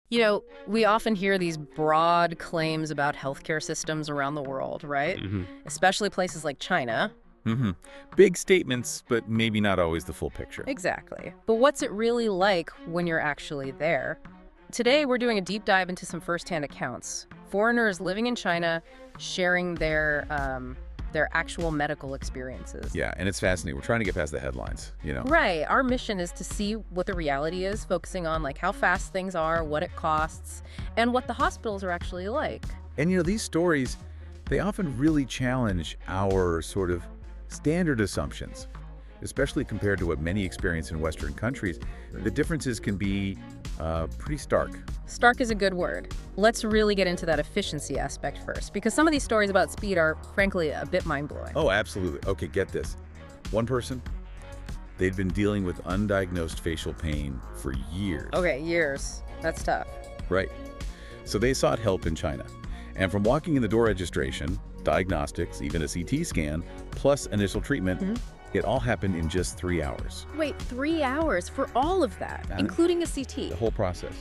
We often hear these broad claims about healthcare systems around the world, right? hmm Especially places like China. hmm Big statements, but maybe not always the full picture. Exactly. But what's it really like when you're actually there? Today, we're doing a deep dive into some firsthand accounts. Foreigners living in China sharing their actual medical experiences. Yeah, and it's fascinating. We're trying to get past the headlines. Right. Our mission is to see what the reality is, focusing on how fast things are, what it costs, and what the hospitals are actually like. And these stories, they often really challenge our sort of standard assumptions, especially compared to what many experience in Western countries. The differences can be pretty stark. Stark is a good word. Let's really get into that efficiency aspect first, because some of these stories about speed are, frankly, a bit mind-blowing. Oh, absolutely. Okay, get this. One person, they'd been dealing with undiagnosed facial pain for years. Okay, years. That's tough. Right. So they sought help in China. And from walking in the door registration, diagnostics, even a CT scan, plus initial treatment, it all happened in just 3 hours. Wait, 3 hours for all of that, And- including a CT? The whole process.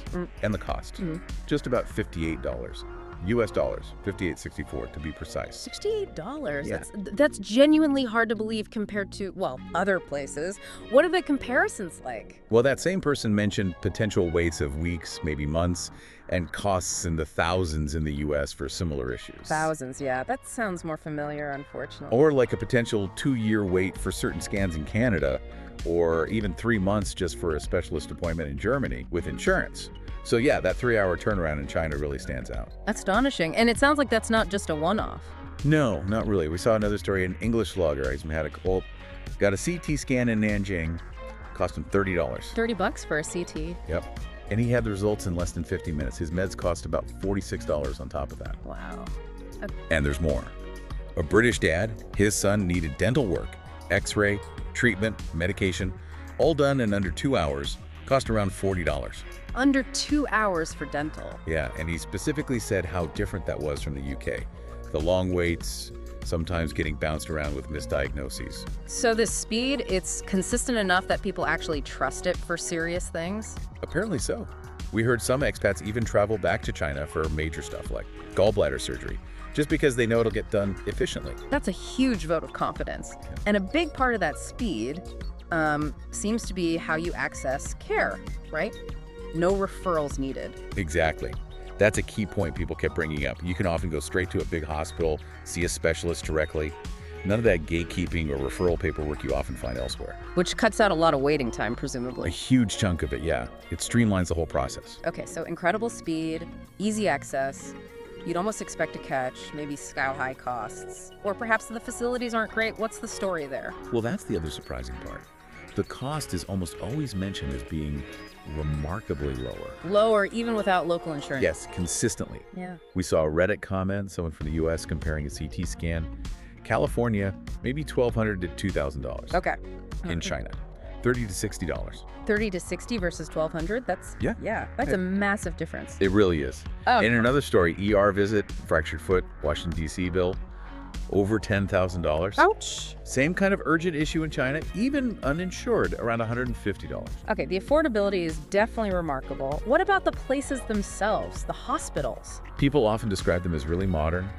And the cost. Just about $58. US dollars, 58.64 to be precise. $68. Yeah. That's genuinely hard to believe compared to, well, other places. What are the comparisons like? Well, that same person mentioned potential waits of weeks, maybe months, and costs in the thousands in the US for similar issues. Thousands, yeah. That sounds more familiar, unfortunately. Or like a potential 2-year wait for certain scans in Canada, or even 3 months just for a specialist appointment in Germany with insurance. So yeah, that 3-hour turnaround in China really stands out. Astonishing. And it sounds like that's not just a one-off. No, not really. We saw another story. An English logger got a CT scan in Nanjing, cost him $30. $30 for a CT. Yep. And he had the results in less than 50 minutes. His meds cost about $46 on top of that. Wow. And there's more. A British dad, his son needed dental work, x-ray, treatment, medication, all done in under 2 hours, cost around $40. Under 2 hours for dental. Yeah, and he specifically said how different that was from the UK. The long waits, sometimes getting bounced around with misdiagnoses. So this speed, it's consistent enough that people actually trust it for serious things? Apparently so. We heard some expats even travel back to China for major stuff like gallbladder surgery, just because they know it'll get done efficiently. That's a huge vote of confidence. And a big part of that speed seems to be how you access care, right? No referrals needed. Exactly. That's a key point people kept bringing up. You can often go straight to a big hospital, see a specialist directly. None of that gatekeeping or referral paperwork you often find elsewhere. Which cuts out a lot of waiting time, A presumably. huge chunk of it, yeah. It streamlines the whole process. Okay, so incredible speed, easy access. You'd almost expect to catch maybe sky-high costs. Or perhaps the facilities aren't great. What's the story there? Well, that's the other surprising part. The cost is almost always mentioned as being remarkably lower. Lower, even without local insurance. Yes, consistently. Yeah. We saw a Reddit comment, someone from the US comparing a CT scan. California, maybe $1,200 to $2,000. Okay. In China, $30 to $60. 30 to 60 versus 1,200? That's that's a massive difference. It really is. Oh. In another story, ER visit, fractured foot, Washington, D.C. bill, over $10,000. Ouch. Same kind of urgent issue in China, even uninsured, around $150. Okay, the affordability is definitely remarkable. What about the places themselves, the hospitals? People often describe them as really modern,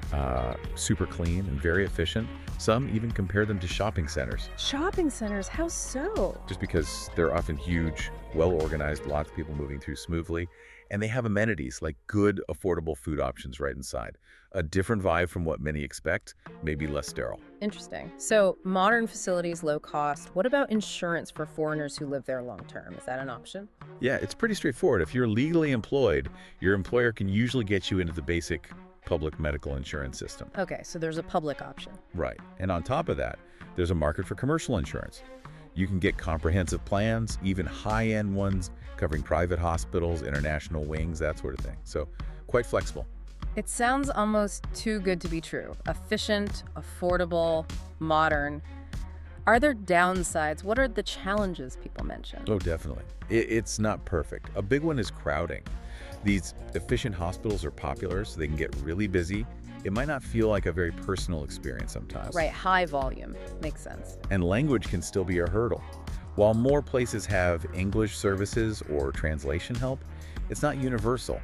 super clean, and very efficient. Some even compare them to shopping centers, Shopping centers, how so? just because they're often huge, well-organized, lots of people moving through smoothly, and they have amenities like good, affordable food options right inside. A different vibe from what many expect, maybe less sterile. Interesting. So, modern facilities, low cost. What about insurance for foreigners who live there long term? Is that an option? Yeah, it's pretty straightforward. If you're legally employed, your employer can usually get you into the basic public medical insurance system. Okay, so there's a public option. Right. And on top of that, there's a market for commercial insurance. You can get comprehensive plans, even high-end ones, covering private hospitals, international wings, that sort of thing. So quite flexible. It sounds almost too good to be true. Efficient, affordable, modern. Are there downsides? What are the challenges people mention? Oh, definitely. It's not perfect. A big one is crowding. These efficient hospitals are popular, so they can get really busy. It might not feel like a very personal experience sometimes. Right, high volume. Makes sense. And language can still be a hurdle. While more places have English services or translation help, it's not universal.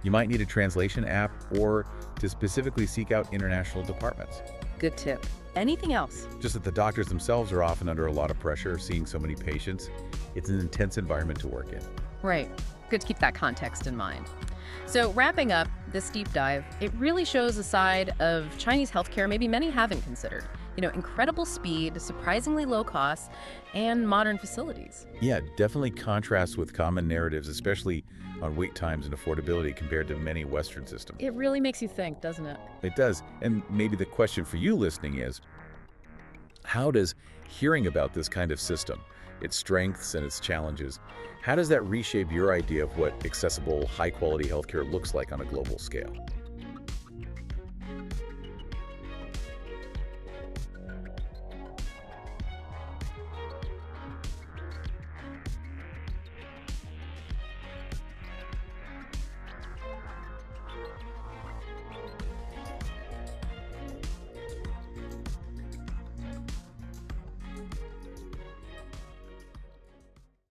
You might need a translation app or to specifically seek out international departments. Good tip. Anything else? Just that the doctors themselves are often under a lot of pressure, seeing so many patients. It's an intense environment to work in. Right. Good to keep that context in mind. So wrapping up this deep dive, it really shows a side of Chinese healthcare maybe many haven't considered. Incredible speed, surprisingly low costs, and modern facilities. Yeah, definitely contrasts with common narratives, especially on wait times and affordability compared to many Western systems. It really makes you think, doesn't it? It does. And maybe the question for you listening is, how does hearing about this kind of system, its strengths and its challenges, how does that reshape your idea of what accessible, high-quality healthcare looks like on a global scale?